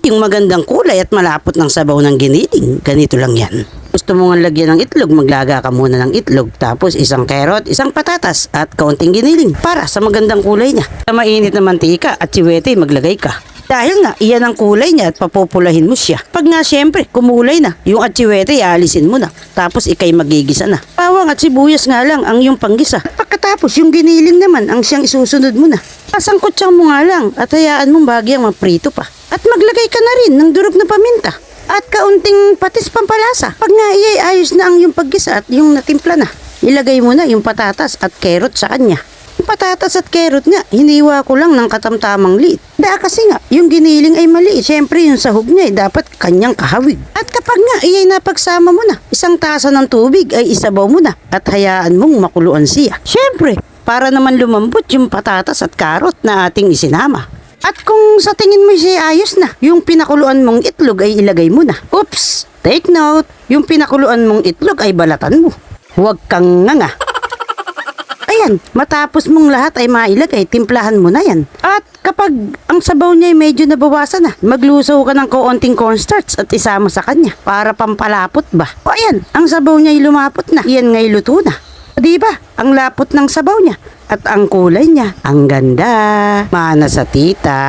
yung magandang kulay at malapot ng sabaw ng giniling. Ganito lang yan. Gusto mo nga lagyan ng itlog, maglaga ka muna ng itlog. Tapos isang carrot, isang patatas at kaunting giniling para sa magandang kulay niya. Sa mainit na mantika at siwete, maglagay ka. Dahil nga, iyan ang kulay niya at papupulahin mo siya. Pag nga siyempre, kumulay na, yung atsiwete, ialisin mo na. Tapos ikay magigisa na. Bawang at sibuyas nga lang ang yung panggisa. Pagkatapos, yung giniling naman ang siyang isusunod mo na. Pasangkutsang mo nga lang at hayaan mong bagyang maprito pa. At maglagay ka na rin ng durog na paminta. At kaunting patis pampalasa. Pag nga iyay ayos na ang yung paggisa at yung natimpla na, ilagay mo na yung patatas at carrot sa kanya. Yung patatas at carrot nga, hiniwa ko lang ng katamtamang liit. Kasi nga, yung giniling ay maliit. Siyempre yung sahog niya ay dapat kanyang kahawig. At kapag nga iyay napagsama mo na, isang tasa ng tubig ay isabaw mo na at hayaan mong makuluan siya. Siyempre, para naman lumambot yung patatas at carrot na ating isinama. At kung sa tingin mo siya ayos na, yung pinakuluan mong itlog ay ilagay mo na. Oops! Take note, yung pinakuluan mong itlog ay balatan mo. Huwag kang nga. Ayan, matapos mong lahat ay mailagay, timplahan mo na yan. At kapag ang sabaw niya ay medyo nabawasan na, maglusaw ka ng kaunting cornstarch at isama sa kanya para pampalapot ba. O ayan, ang sabaw niya ay lumapot na, iyan nga'y luto na. O diba, ang lapot ng sabaw niya at ang kulay niya, ang ganda. Mana sa tita.